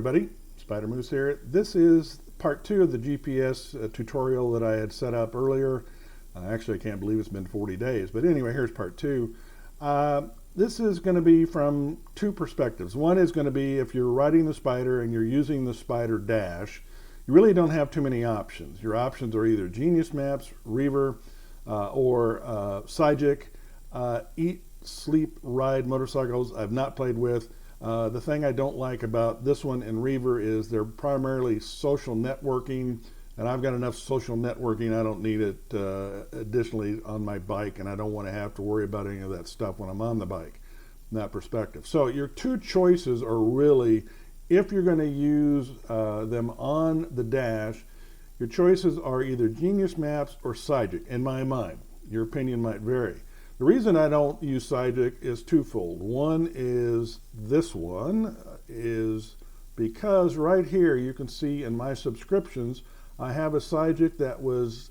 everybody, Spyder Moose here. This is part 2 of the GPS tutorial that I had set up earlier. Actually, I can't believe it's been 40 days, but anyway, here's part 2. This is going to be from two perspectives. One is going to be if you're riding the Spyder and you're using the Spyder dash, you really don't have too many options. Your options are either Genius Maps, Reaver, or Cygic. Eat, Sleep, Ride motorcycles I've not played with. The thing I don't like about this one and Reaver is they're primarily social networking, and I've got enough social networking. I don't need it additionally on my bike, and I don't want to have to worry about any of that stuff when I'm on the bike, from that perspective. So your two choices are really, if you're going to use them on the dash, your choices are either Genius Maps or Cygic, in my mind. Your opinion might vary. The reason I don't use Cygic is twofold. One is this one is because right here you can see in my subscriptions I have a Cygic that was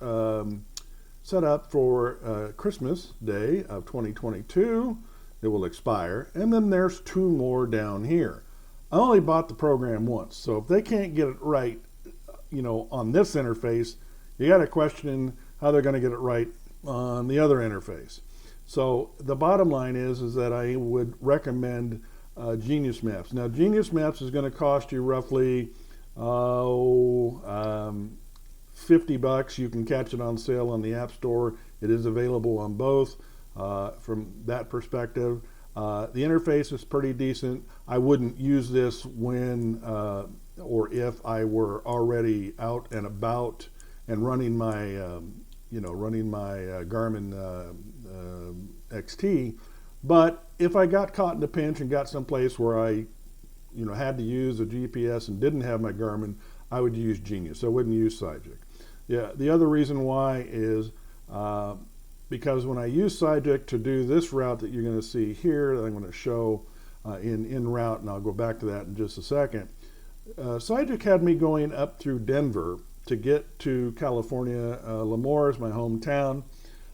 set up for Christmas Day of 2022. It will expire, and then there's two more down here. I only bought the program once, so if they can't get it right, you know, on this interface, you got to question how they're going to get it right on the other interface. So the bottom line is that I would recommend Genius Maps. Now, Genius Maps is going to cost you roughly $50. You can catch it on sale on the App Store. It is available on both from that perspective. The interface is pretty decent. I wouldn't use this when or if I were already out and about and running my Garmin XT, but if I got caught in a pinch and got someplace where I had to use a GPS and didn't have my Garmin, I would use Genius. I wouldn't use Cygic. Yeah, the other reason why is because when I use Cygic to do this route that you're going to see here, that I'm going to show in InRoute, and I'll go back to that in just a second. Cygic had me going up through Denver to get to California. Lemoore is my hometown.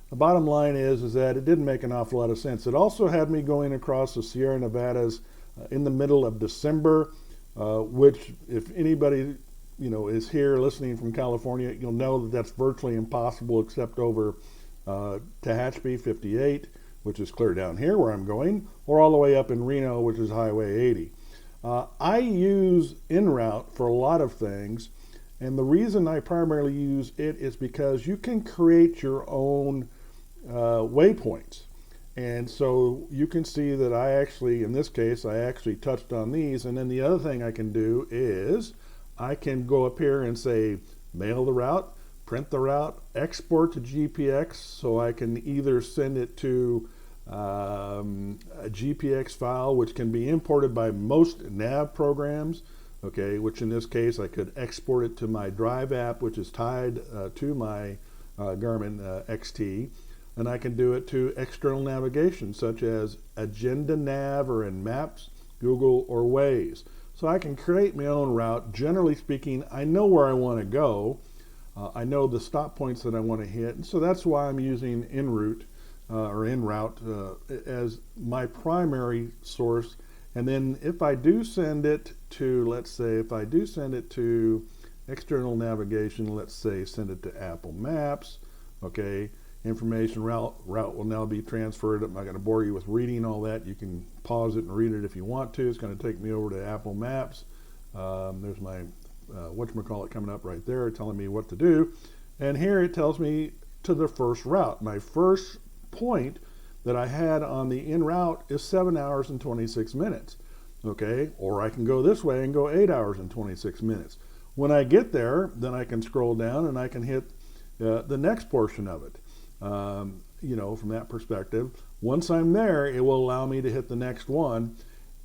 The bottom line is that it didn't make an awful lot of sense. It also had me going across the Sierra Nevadas in the middle of December, which if anybody is here listening from California, you'll know that that's virtually impossible except over Tehachapi 58, which is clear down here where I'm going, or all the way up in Reno, which is Highway 80. I use InRoute for a lot of things, and the reason I primarily use it is because you can create your own waypoints. And so you can see that I actually, in this case, I actually touched on these. And then the other thing I can do is I can go up here and say, mail the route, print the route, export to GPX, so I can either send it to a GPX file, which can be imported by most nav programs, okay, which in this case I could export it to my Drive app, which is tied to my Garmin XT, and I can do it to external navigation such as Agenda Nav or in Maps, Google, or Waze. So I can create my own route. Generally speaking, I know where I want to go. I know the stop points that I want to hit, and so that's why I'm using InRoute or InRoute as my primary source. And then if I do send it to, let's say, if I do send it to external navigation, let's say send it to Apple Maps, okay, information route will now be transferred. I'm not going to bore you with reading all that. You can pause it and read it if you want to. It's going to take me over to Apple Maps. There's my whatchamacallit coming up right there telling me what to do. And here it tells me to the first route. My first point that I had on the InRoute is 7 hours and 26 minutes. Okay, or I can go this way and go 8 hours and 26 minutes. When I get there, then I can scroll down and I can hit the next portion of it. From that perspective, once I'm there, it will allow me to hit the next one,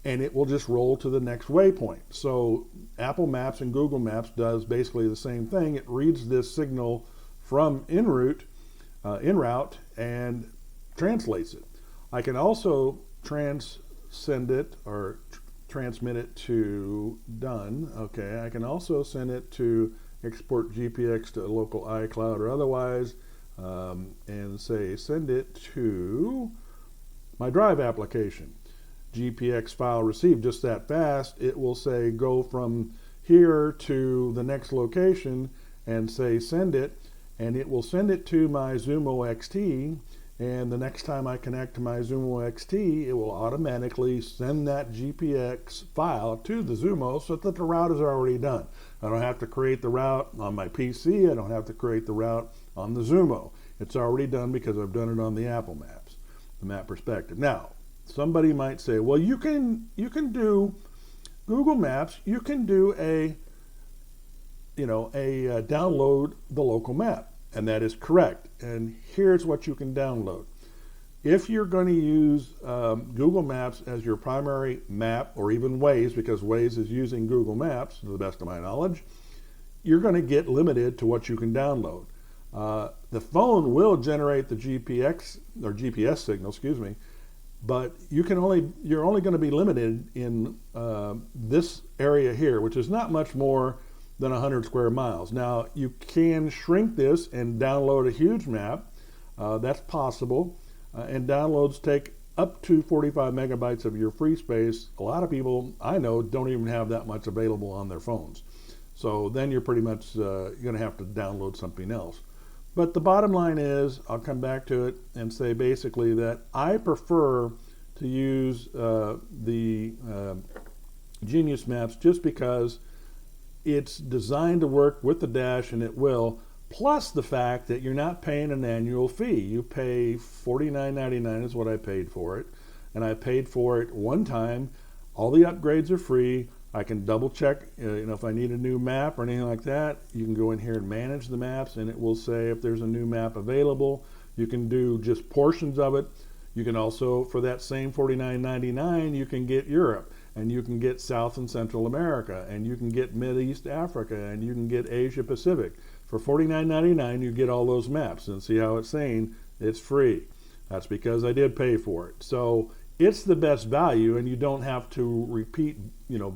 and it will just roll to the next waypoint. So Apple Maps and Google Maps does basically the same thing. It reads this signal from InRoute, and translates it. I can also transmit it to done. Okay, I can also send it to export GPX to a local iCloud or otherwise, and say send it to my Drive application. GPX file received just that fast. It will say go from here to the next location and say send it, and it will send it to my Zumo XT, and the next time I connect to my Zumo XT, it will automatically send that GPX file to the Zumo so that the route is already done. I don't have to create the route on my PC. I don't have to create the route on the Zumo. It's already done because I've done it on the Apple Maps, the map perspective. Now, somebody might say, well, you can do Google Maps. You can do a download the local map, and that is correct. And here's what you can download. If you're going to use Google Maps as your primary map, or even Waze, because Waze is using Google Maps, to the best of my knowledge, you're going to get limited to what you can download. The phone will generate the GPS signal, excuse me, but you're only going to be limited in this area here, which is not much more than 100 square miles. Now, you can shrink this and download a huge map. That's possible. And downloads take up to 45 megabytes of your free space. A lot of people I know don't even have that much available on their phones. So then you're pretty much going to have to download something else. But the bottom line is, I'll come back to it and say basically that I prefer to use the Genius Maps just because it's designed to work with the dash, and it will, plus the fact that you're not paying an annual fee. You pay $49.99 is what I paid for it, and I paid for it one time. All the upgrades are free. I can double check, if I need a new map or anything like that, you can go in here and manage the maps, and it will say if there's a new map available. You can do just portions of it. You can also, for that same $49.99, you can get Europe, and you can get South and Central America, and you can get Mideast Africa, and you can get Asia Pacific. For $49.99, you get all those maps, and see how it's saying it's free. That's because I did pay for it. So it's the best value, and you don't have to repeat,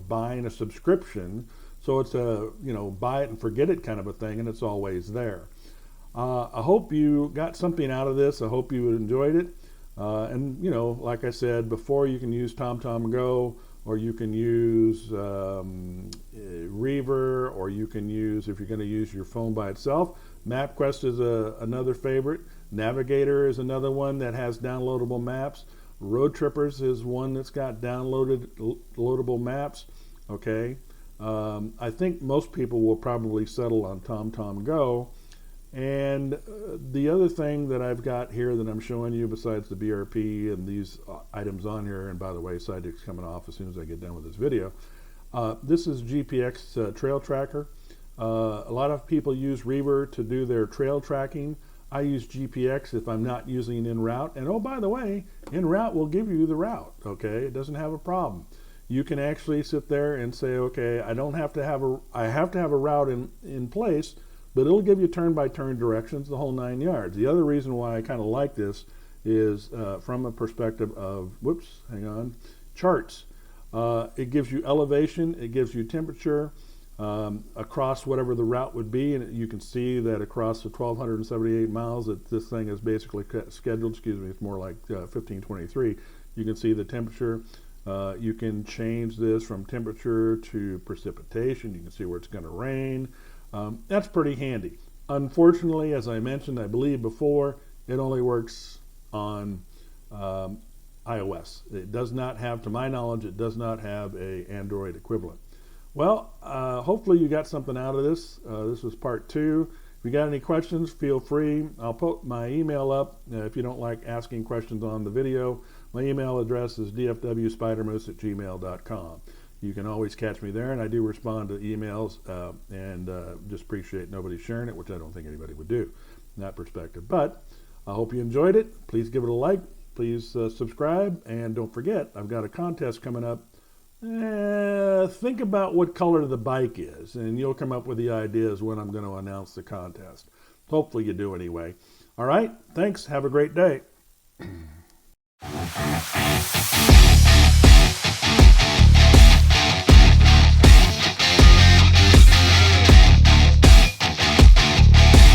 buying a subscription. So it's a, buy it and forget it kind of a thing, and it's always there. I hope you got something out of this. I hope you enjoyed it. And like I said before, you can use TomTom Go, or you can use Reaver, or you can use, if you're going to use your phone by itself, MapQuest is another favorite. Navigator is another one that has downloadable maps. Road Trippers is one that's got downloadable maps. Okay, I think most people will probably settle on TomTom Go. And the other thing that I've got here that I'm showing you, besides the BRP and these items on here, and by the way, Sidekick's coming off as soon as I get done with this video, this is GPX trail tracker. A lot of people use Reaver to do their trail tracking. I use GPX if I'm not using InRoute. And oh, by the way, InRoute will give you the route, okay? It doesn't have a problem. You can actually sit there and say, okay, I have to have a route in place, but it'll give you turn-by-turn directions, the whole 9 yards. The other reason why I kind of like this is from a perspective of, charts. It gives you elevation, it gives you temperature across whatever the route would be, and you can see that across the 1,278 miles that this thing is basically scheduled, it's more like 1523. You can see the temperature. You can change this from temperature to precipitation. You can see where it's going to rain. That's pretty handy. Unfortunately, as I mentioned, I believe before, it only works on iOS. It does not have, to my knowledge, it does not have a Android equivalent. Well, hopefully you got something out of this. This was part 2. If you got any questions, feel free. I'll put my email up if you don't like asking questions on the video. My email address is dfwspidermoose@gmail.com. You can always catch me there, and I do respond to emails, and just appreciate nobody sharing it, which I don't think anybody would do in that perspective. But I hope you enjoyed it. Please give it a like. Please subscribe, and don't forget, I've got a contest coming up. Think about what color the bike is, and you'll come up with the ideas when I'm going to announce the contest. Hopefully you do anyway. All right, thanks. Have a great day.